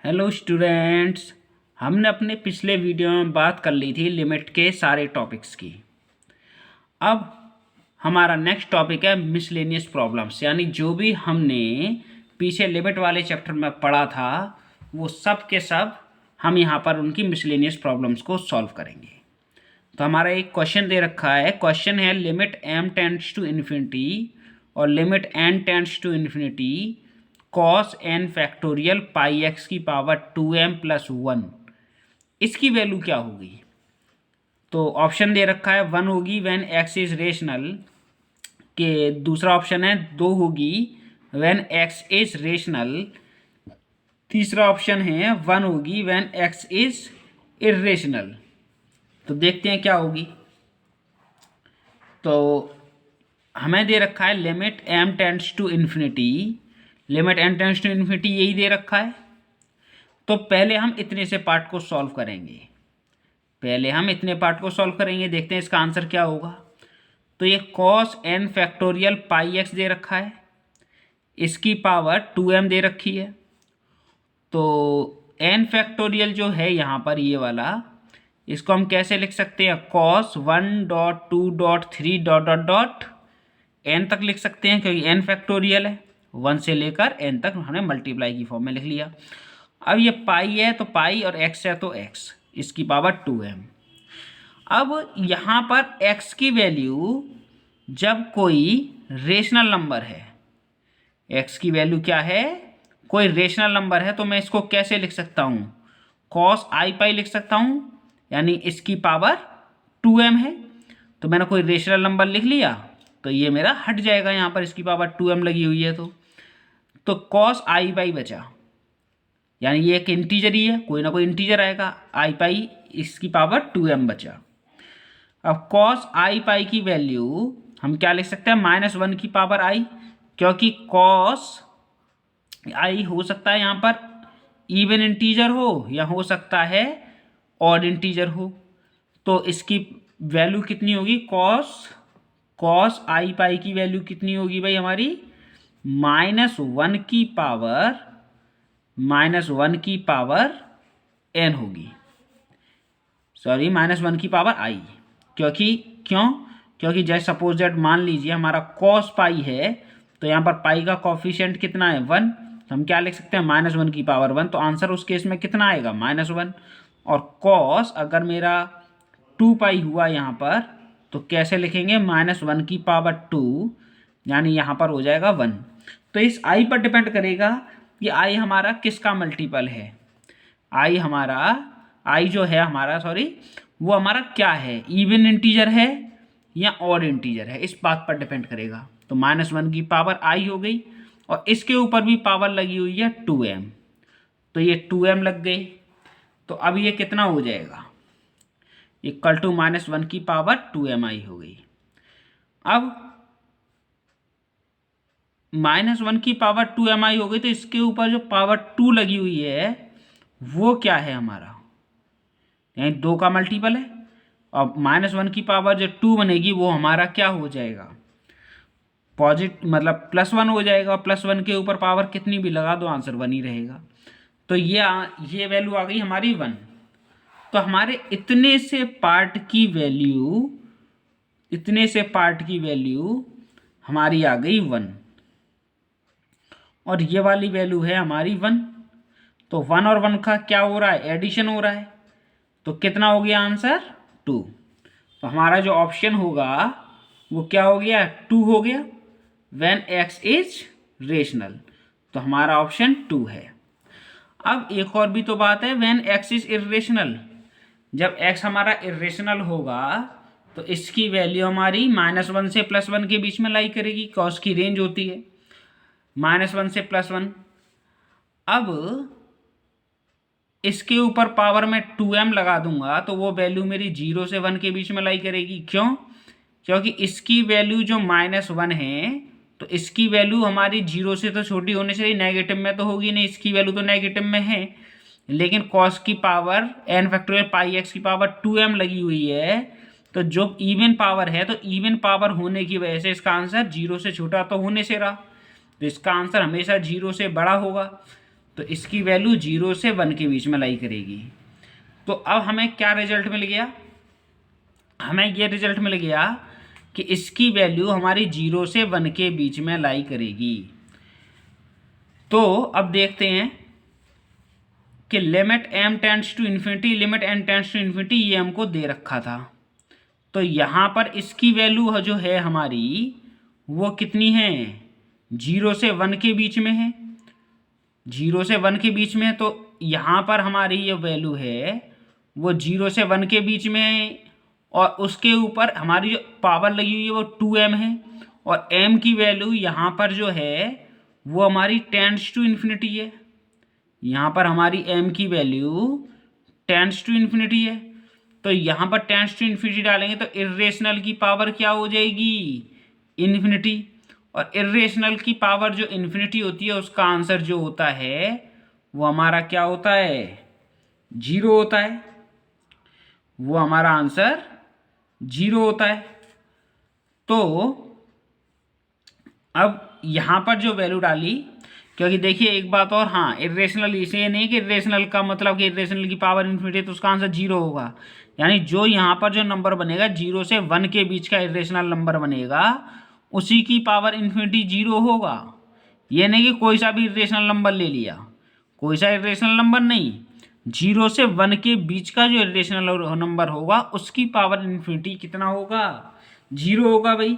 Hello students. हमने अपने पिछले वीडियो में बात कर ली थी लिमिट के सारे टॉपिक्स की। अब हमारा नेक्स्ट टॉपिक है मिसलेनियस प्रॉब्लम्स, यानी जो भी हमने पीछे लिमिट वाले चैप्टर में पढ़ा था वो सब के सब हम यहाँ पर उनकी मिसलेनियस प्रॉब्लम्स को सॉल्व करेंगे। तो हमारा एक क्वेश्चन दे रखा है, क्वेश्चन है limit m tends to infinity और limit n tends to infinity cos n factorial pi x की पावर 2m प्लस 1, इसकी वैल्यू क्या होगी। तो ऑप्शन दे रखा है 1 होगी व्हेन x इज रेशनल, के दूसरा ऑप्शन है 2 होगी व्हेन x इज रेशनल, तीसरा ऑप्शन है 1 होगी व्हेन x इज इर्रेशनल। तो देखते हैं क्या होगी। तो हमें दे रखा है limit m tends to infinity, limit n tends to infinity यही दे रखा है। तो पहले हम इतने से पार्ट को सॉल्व करेंगे, देखते हैं इसका आंसर क्या होगा। तो ये cos n factorial pi x दे रखा है, इसकी पावर 2m दे रखी है। तो n फैक्टोरियल जो है यहाँ पर ये वाला, इसको हम कैसे लिख सकते हैं, cos 1 dot 2 dot 3 dot dot dot n तक लिख सकते हैं, क्योंकि n फैक्टोरियल है, 1 से लेकर n तक हमने मल्टीप्लाई की फॉर्म में लिख लिया। अब ये पाई है तो पाई और x है तो x, इसकी पावर 2m। अब यहाँ पर x की वैल्यू जब कोई रेशनल नंबर है, x की वैल्यू क्या है, कोई रेशनल नंबर है, तो मैं इसको कैसे लिख सकता हूँ, cos i पाई लिख सकता हूँ, यानी इसकी पावर 2m है। तो मैंने कोई रेशनल नंबर लिख लिया तो ये मेरा हट जाएगा, यहाँ पर इसकी पावर 2m लगी हुई है। तो cos i पाई बचा, यानी ये एक इंटीजर ही है, कोई ना कोई इंटीजर आएगा, i पाई इसकी पावर 2m बचा। अब cos i पाई की वैल्यू हम क्या लिख सकते हैं, -1 की पावर i, क्योंकि cos i हो सकता है यहाँ पर इवन इंटीजर हो या हो सकता है ऑड इंटीजर हो। तो इसकी वैल्यू कितनी होगी, cos i पाई की वैल्यू कितनी होगी भाई हमारी, -1 की पावर n होगी, सॉरी -1 की पावर i। क्योंकि जैसे सपोज दैट मान लीजिए हमारा cos पाई है, तो यहाँ पर पाई का कॉफिशिएंट कितना है, 1, तो हम क्या लिख सकते हैं, -1 की पावर 1। तो आंसर उस केस में कितना आएगा, -1। और cos अगर मेरा 2 पाई हुआ यहाँ पर, तो कैसे लिखेंगे, -1 की पावर 2, यानी यहाँ पर हो जाएगा 1। तो इस i पर डिपेंड करेगा कि i हमारा किसका मल्टीपल है, i जो है हमारा, सॉरी, वो हमारा क्या है, इवन इंटीजर है या ऑड इंटीजर है, इस बात पर डिपेंड करेगा। तो -1 की पावर i हो गई और इसके ऊपर भी पावर लगी हुई है 2m, तो ये 2m लग गई। तो अब ये कितना हो जाएगा, इक्वल टू -1 की पावर 2mi हो गई। अब -1 की पावर 2mi हो गई, तो इसके ऊपर जो पावर 2 लगी हुई है वो क्या है हमारा, यानी 2 का मल्टीपल है। और -1 की पावर जो 2 बनेगी वो हमारा क्या हो जाएगा, मतलब +1 हो जाएगा, और +1 के ऊपर पावर कितनी भी लगा दो आंसर 1 ही रहेगा। तो ये वैल्यू आ गई हमारी 1। तो हमारे इतने से पार्ट की वैल्यू हमारी आ गई 1, और ये वाली वैल्यू है हमारी 1। तो 1 और 1 का क्या हो रहा है, एडिशन हो रहा है। तो कितना हो गया आंसर, 2। तो हमारा जो ऑप्शन होगा वो क्या हो गया, 2 हो गया व्हेन x इज रेशनल। तो हमारा ऑप्शन 2 है। अब एक और भी तो बात है, व्हेन x इज इर्रेशनल, जब x हमारा इर्रेशनल होगा तो इसकी वैल्यू हमारी -1 से +1 के बीच में लाई करेगी, cos की रेंज होती है -1 से +1। अब इसके ऊपर पावर में 2m लगा दूंगा तो वो वैल्यू मेरी 0 से 1 के बीच में लाई करेगी। क्योंकि इसकी वैल्यू जो -1 है, तो इसकी वैल्यू हमारी 0 से तो छोटी होने से नेगेटिव में तो होगी नहीं, इसकी वैल्यू तो नेगेटिव में है, लेकिन cos की power n factorial pi x की पावर 2m लगी हुई है। तो जो इवन पावर है, तो इवन पावर होने की वजह से इसका आंसर 0 से छोटा तो होने से रहा, तो इसका आंसर हमेशा 0 से बड़ा होगा। तो इसकी वैल्यू 0 से 1 के बीच में लाई करेगी। तो अब हमें क्या रिजल्ट मिल गया, हमें ये रिजल्ट मिल गया कि इसकी वैल्यू हमारी 0 से 1 के बीच में लाई करेगी। तो अब देखते हैं कि limit m tends to infinity, limit n tends to infinity, ये हमको दे रखा था। तो यहाँ पर इसकी वैल्यू जो है हमारी वो कितनी है, 0 से 1 के बीच में है, 0 से 1 के बीच में है। तो यहाँ पर हमारी ये वैल्यू है वो 0 से 1 के बीच में है, और उसके ऊपर हमारी जो पावर लगी हुई है वो 2m है, और m की वैल्यू यहाँ पर जो है वो हमारी टेंड्स टू इन्फिनिटी है। यहाँ पर हमारी m की वैल्यू टेंड्स टू इन्फिनिटी है। तो यहाँ पर टेंड्स टू इन्फिनिटी डालेंगे तो इर्रेशनल की पावर क्या हो जाएगी, इन्फिनिटी। और इर्रेशनल की पावर जो इन्फिनिटी होती है उसका आंसर जो होता है वो हमारा क्या होता है, 0 होता है। वो हमारा आंसर 0 होता है। तो अब यहाँ पर जो वैल्यू डाली, क्योंकि देखिए एक बात और, हाँ इर्रेशनल इसे नहीं कि इर्रेशनल का मतलब कि इर्रेशनल की पावर इन्फिनिटी तो उसका आंसर 0 होगा, यानी जो यहाँ पर जो नंबर बनेगा 0 से 1 के बीच का इर्रेशनल नंबर बनेगा उसी की पावर इन्फिनिटी 0 होगा। ये नहीं कि कोई सा भी इर्रेशनल नंबर ले लिया, कोई सा इर्रेशनल नंबर नहीं, 0 से 1 के बीच का जो इर्रेशनल नंबर होगा उसकी पावर इन्फिनिटी कितना होगा, 0 होगा भाई।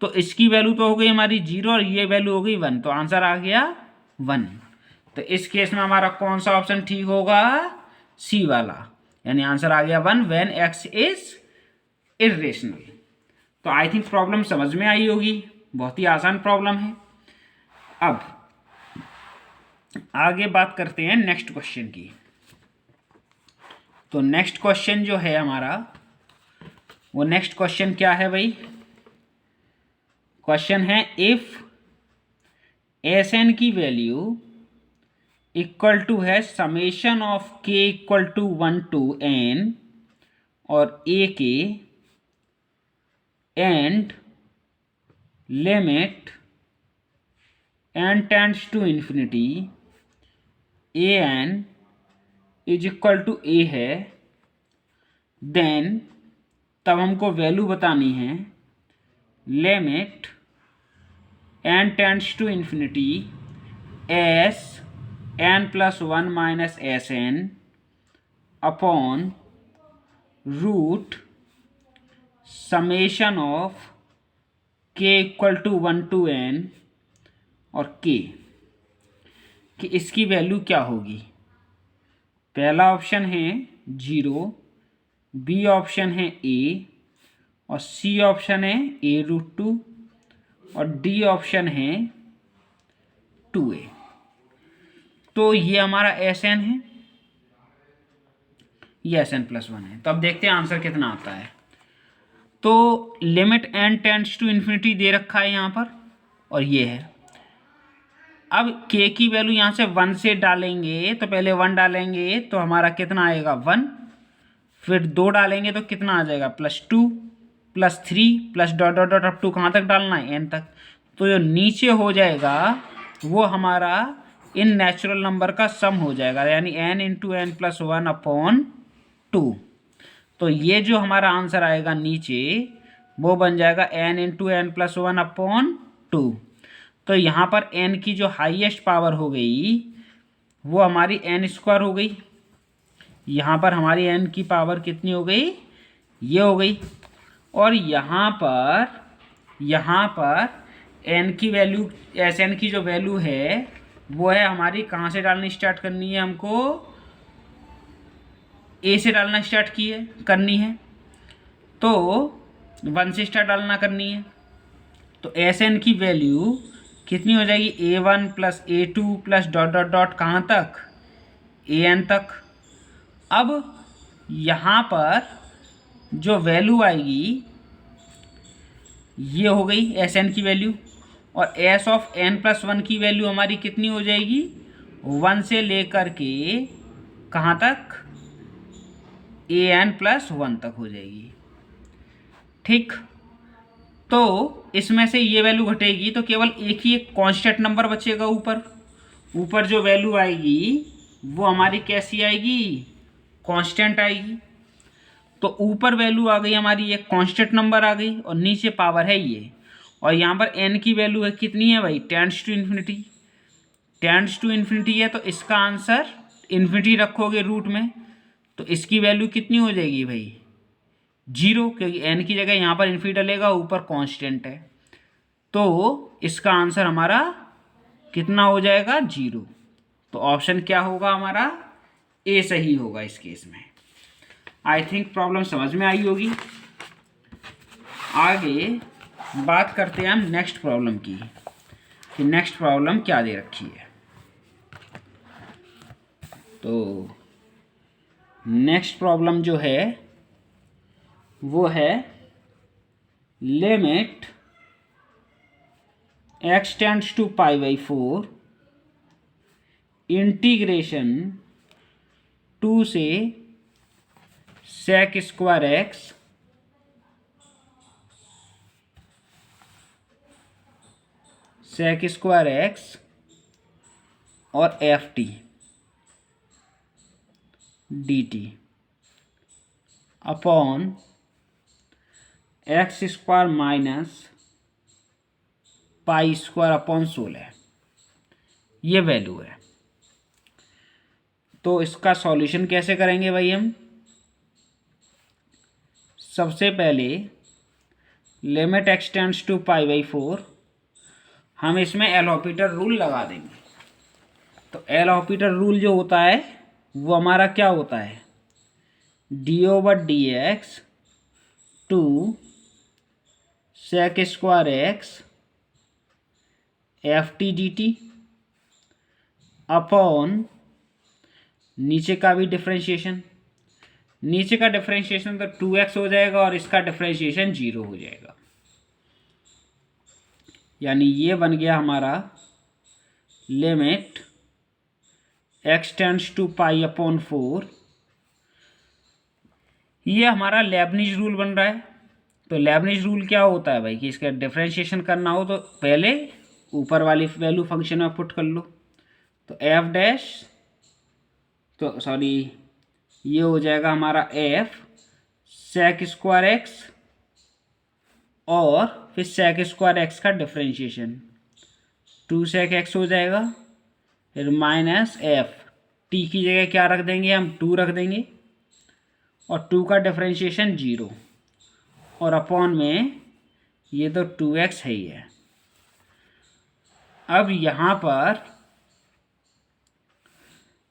तो इसकी वैल्यू तो हो गई हमारी 0 और ये वैल्यू हो गई 1, तो आंसर आ गया 1। तो इस केस में हमारा कौन सा ऑप्शन ठीक होगा, सी वाला, यानी आंसर आ गया 1 व्हेन x इज इर्रेशनल। तो आई थिंक प्रॉब्लम समझ में आई होगी, बहुत ही आसान प्रॉब्लम है। अब आगे बात करते हैं नेक्स्ट क्वेश्चन की। तो नेक्स्ट क्वेश्चन जो है हमारा, वो नेक्स्ट क्वेश्चन क्या है भाई, क्वेश्चन है इफ Sn की वैल्यू इक्वल टू है summation of k equal to 1 to n और a के and limit n tends to infinity an is equal to a है, देन तब हमको वैल्यू बतानी है limit n tends to infinity s n plus 1 minus S N upon root summation of k equal to 1 to n और k, कि इसकी value क्या होगी। पहला ऑप्शन है 0, बी ऑप्शन है a, और सी ऑप्शन है a√2 और डी ऑप्शन है 2a। तो ये हमारा Sn है, ये Sn प्लस 1 है। तो अब देखते हैं आंसर कितना आता है। तो limit n tends to infinity दे रखा है यहाँ पर, और ये है। अब k की वैल्यू यहाँ से 1 से डालेंगे, तो पहले 1 डालेंगे तो हमारा कितना आएगा 1, फिर 2 डालेंगे तो कितना आ जाएगा +2 +3 plus dot dot dot up to कहाँ तक डालना है, n तक। तो जो नीचे हो जाएगा वो हमारा इन नेचुरल नंबर का सम हो जाएगा, यानी n into n plus 1 upon 2। तो ये जो हमारा आंसर आएगा नीचे वो बन जाएगा n into n plus 1 upon 2। तो यहाँ पर n की जो हाईएस्ट पावर हो गई वो हमारी n² हो गई। यहाँ पर हमारी n की पावर कितनी हो गई, ये हो गई। और यहाँ पर n की वैल्यू, Sn की जो वैल्यू है वो है हमारी, कहाँ से डालनी स्टार्ट करनी है हमको, a से डालना स्टार्ट करनी है, तो 1 से स्टार्ट डालना करनी है। तो Sn की वैल्यू कितनी हो जाएगी, a1 plus a2 plus dot dot dot कहाँ तक, an तक। अब यहाँ पर जो वैल्यू आएगी ये हो गई Sn की वैल्यू, और s ऑफ n प्लस 1 की वैल्यू हमारी कितनी हो जाएगी, 1 से लेकर के कहाँ तक, an प्लस 1 तक हो जाएगी। ठीक, तो इसमें से ये वैल्यू घटेगी तो केवल एक ही एक कांस्टेंट नंबर बचेगा ऊपर, ऊपर जो वैल्यू आएगी वो हमारी कैसी आएगी, कांस्टेंट आएगी। तो ऊपर वैल्यू आ गई हमारी एक कांस्टेंट नंबर आ गई और नीचे पावर है ये, और यहाँ पर n की वैल्यू है कितनी है भाई, tends to infinity, tends to infinity है, तो इसका आंसर इन्फिनिटी रखोगे रूट में तो इसकी वैल्यू कितनी हो जाएगी भाई, 0, क्योंकि n की जगह यहाँ पर इन्फिनिटी डलेगा, ऊपर कांस्टेंट है, तो इसका आंसर हमारा कितना हो जाएगा, 0। तो ऑप्शन क्या होगा हमारा, ए सही होगा इस केस में। आई थिंक प्रॉब्लम समझ में आई होगी। आगे बात करते हैं हम नेक्स्ट प्रॉब्लम की, कि नेक्स्ट प्रॉब्लम क्या दे रखी है। तो नेक्स्ट प्रॉब्लम जो है वो है limit x tends to π/4 integration 2 से sec स्क्वायर x और ft dt upon x square minus pi square upon 16, ये वैल्यू है। तो इसका सॉल्यूशन कैसे करेंगे भाई हम, सबसे पहले लिमिट x टेंड्स टू π/4 हम इसमें एल हॉपिटल रूल लगा देंगे। तो एल हॉपिटल रूल जो होता है वो हमारा क्या होता है, d/dx two sec square x ft dt अपॉन नीचे का भी डिफरेंशिएशन, नीचे का डिफरेंशिएशन तो 2x हो जाएगा और इसका डिफरेंशिएशन 0 हो जाएगा, यानी ये बन गया हमारा लिमिट x टेंड्स टू π/4। ये हमारा लेबनिज रूल बन रहा है। तो लेबनिज रूल क्या होता है भाई, कि इसका डिफरेंशिएशन करना हो तो पहले ऊपर वाली वैल्यू फंक्शन में पुट कर लो। तो एफ डैश, तो सॉरी ये हो जाएगा हमारा एफ sec स्क्वायर एक्स और फिर sec स्क्वायर एक्स का डिफरेंशिएशन 2 sec x हो जाएगा, फिर माइनस एफ, टी की जगह क्या रख देंगे हम, 2 रख देंगे और 2 का डिफरेंशिएशन 0 और अपॉन में ये तो 2x है ही है। अब यहाँ पर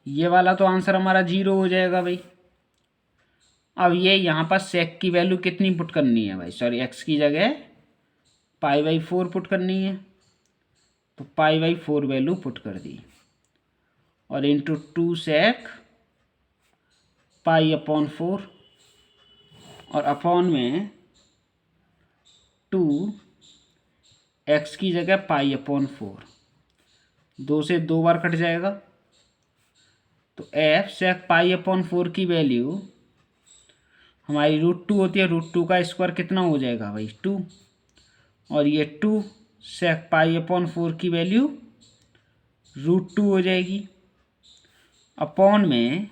ये वाला तो आंसर हमारा 0 हो जाएगा भाई। अब ये यहाँ पर sec की वैल्यू कितनी पुट करनी है भाई, सॉरी x की जगह π/4 पुट करनी है, तो π/4 वैल्यू पुट कर दी और इंटू 2 sec π/4 और अपॉन में 2 x की जगह π/4, 2 से 2 बार कट जाएगा, तो f sec π/4 की वैल्यू हमारी √2 होती है, √2 का स्क्वायर कितना हो जाएगा भाई 2, और ये 2 sec π/4 की वैल्यू √2 हो जाएगी, अपॉन में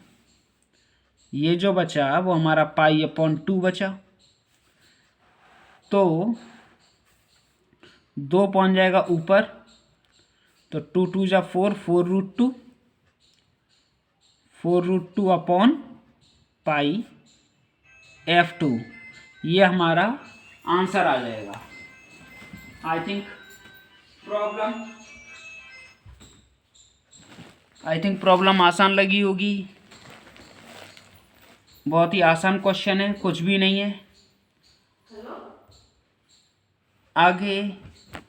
ये जो बचा वो हमारा π/2 बचा, तो 2 पहुंच जाएगा ऊपर, तो 2 2 जा 4, 4√2 अपॉन π/2, ये हमारा आंसर आ जाएगा। आई थिंक प्रॉब्लम आसान लगी होगी, बहुत ही आसान क्वेश्चन है, कुछ भी नहीं है। आगे